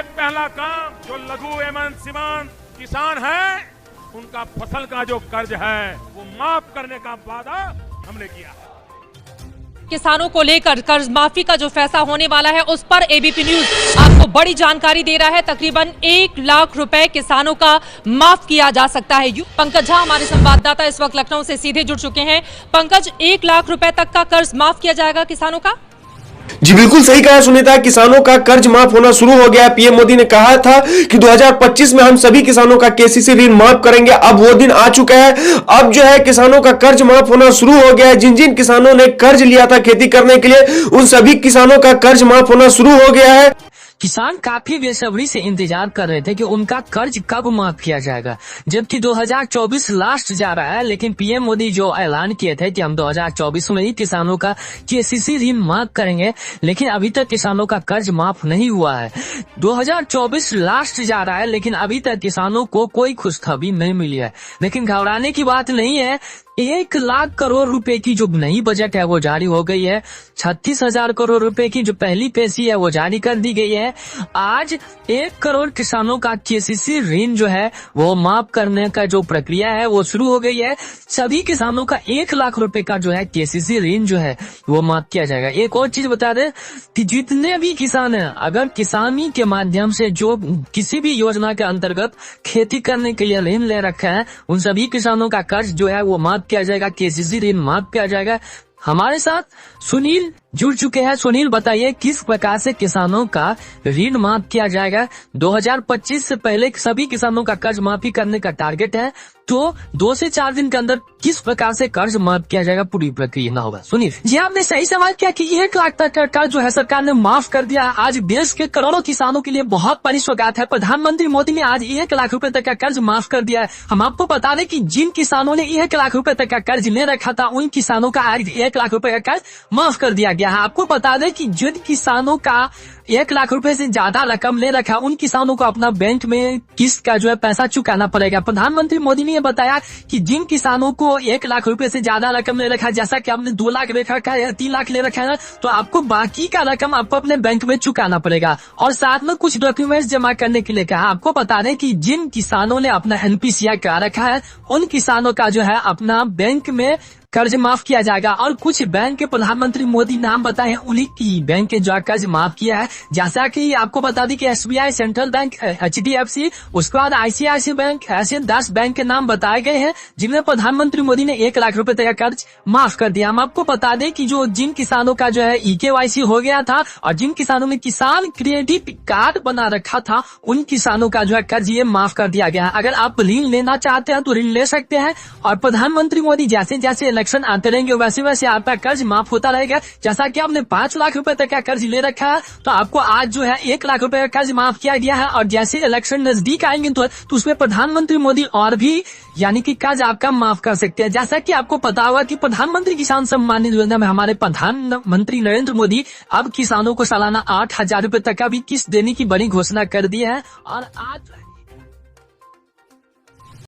में पहला काम जो लघु एवं सीमांत किसान है, उनका फसल का जो कर्ज है वो माफ करने का वादा हमने किया है। किसानों को लेकर कर्ज माफी का जो फैसला होने वाला है उस पर एबीपी न्यूज आपको बड़ी जानकारी दे रहा है। तकरीबन 1 लाख रुपए किसानों का माफ किया जा सकता है। पंकज झा हमारे संवाददाता इस वक्त लखनऊ से सीधे जुड़ चुके हैं। पंकज, 1 लाख रुपए तक का कर्ज माफ किया जाएगा किसानों का? जी बिल्कुल सही कहा सुनीता, किसानों का कर्ज माफ होना शुरू हो गया है। पीएम मोदी ने कहा था कि 2025 में हम सभी किसानों का केसीसी ऋण माफ करेंगे। अब वो दिन आ चुका है। अब जो है किसानों का कर्ज माफ होना शुरू हो गया है। जिन जिन किसानों ने कर्ज लिया था खेती करने के लिए, उन सभी किसानों का कर्ज माफ होना शुरू हो गया है। किसान काफी बेसब्री से इंतजार कर रहे थे कि उनका कर्ज कब माफ किया जाएगा, जबकि 2024 लास्ट जा रहा है। लेकिन पीएम मोदी जो ऐलान किए थे कि हम 2024 में ही किसानों का केसीसी ऋण माफ करेंगे, लेकिन अभी तक किसानों का कर्ज माफ नहीं हुआ है। 2024 लास्ट जा रहा है, लेकिन अभी तक किसानों को कोई खुशखबरी नहीं मिली है। लेकिन घबराने की बात नहीं है। 1 लाख करोड़ रुपए की जो नई बजट है वो जारी हो गई है। 36,000 करोड़ रुपए की जो पहली पेशी है वो जारी कर दी गई है। आज 1 करोड़ किसानों का केसीसी ऋण जो है वो माफ करने का जो प्रक्रिया है वो शुरू हो गई है। सभी किसानों का 1 लाख रुपए का जो है केसीसी ऋण जो है वो माफ किया जाएगा। एक और चीज बता दें कि जितने भी किसान हैं, अगर किसानी के माध्यम से जो किसी भी योजना के अंतर्गत खेती करने के लिए ऋण ले रखा है, उन सभी किसानों का कर्ज जो है वो माफ किया जाएगा, केसीसी ऋण माफ किया जाएगा। हमारे साथ सुनील जुड़ चुके हैं। सुनील, बताइए किस प्रकार से किसानों का ऋण माफ किया जाएगा? 2025 से पहले सभी किसानों का कर्ज माफी करने का टारगेट है, तो 2 से 4 दिन के अंदर किस प्रकार से कर्ज माफ किया जाएगा, पूरी प्रक्रिया ना होगा? सुनील जी, आपने सही सवाल किया कि 1 लाख तक का कर्ज जो है सरकार ने माफ कर दिया। आज देश के करोड़ों किसानों के लिए बहुत बड़ी सौगात है। प्रधानमंत्री मोदी ने आज 1 लाख रुपए तक का कर्ज माफ कर दिया है। हम आपको बता दें कि जिन किसानों ने 1 लाख रुपए तक का कर्ज ले रखा था, उन किसानों का आज 1 लाख रुपए का कर्ज माफ कर दिया गया है। आपको बता दें कि जिन किसानों का 1 लाख रुपए से ज्यादा रकम ले रखा, उन किसानों को अपना बैंक में किस्त का जो है पैसा चुकाना पड़ेगा। प्रधानमंत्री मोदी ने यह बताया कि जिन किसानों को 1 लाख रुपए से ज्यादा रकम ले रखा है, जैसा कि आपने 2 लाख ले रखा है या 3 लाख ले रखा है, तो आपको बाकी का रकम आपको अपने बैंक में चुकाना पड़ेगा और साथ में कुछ डॉक्यूमेंट्स जमा करने के लिए कहा। आपको बता दें कि जिन किसानों ने अपना एनपीसीआई करा रखा है, उन किसानों का जो है अपना बैंक में कर्ज माफ किया जाएगा। और कुछ बैंक के प्रधानमंत्री मोदी नाम बताए, उन्हीं की बैंक के जो कर्ज माफ किया है। जैसा कि आपको बता दी कि एसबीआई, सेंट्रल बैंक, एचडीएफसी, उसके बाद आईसीआईसी बैंक, ऐसे 10 बैंक के नाम बताए गए हैं जिनमें प्रधानमंत्री मोदी ने 1 लाख रुपए तक का कर्ज माफ कर दिया। हम आपको बता दें कि जो जिन किसानों का जो है ईकेवाईसी हो गया था और जिन किसानों ने किसान क्रेडिट कार्ड बना रखा था, उन किसानों का जो है कर्ज ये माफ कर दिया गया है। अगर आप ऋण लेना चाहते हैं तो ऋण ले सकते हैं और प्रधानमंत्री मोदी जैसे जैसे इलेक्शन आते रहेंगे वैसे वैसे आपका कर्ज माफ होता रहेगा। जैसा कि आपने 5 लाख रुपए तक का कर्ज ले रखा है, तो आपको आज जो है 1 लाख रुपए का कर्ज माफ किया गया है। और जैसे इलेक्शन नजदीक आएंगे तो उसमें प्रधानमंत्री मोदी और भी यानी कि कर्ज आपका माफ कर सकते हैं। जैसा कि आपको पता होगा कि प्रधानमंत्री किसान सम्मान निधि योजना में हमारे प्रधानमंत्री नरेंद्र मोदी अब किसानों को सालाना 8,000 रुपए तक का भी किस्त देने की बड़ी घोषणा कर दी है। और आज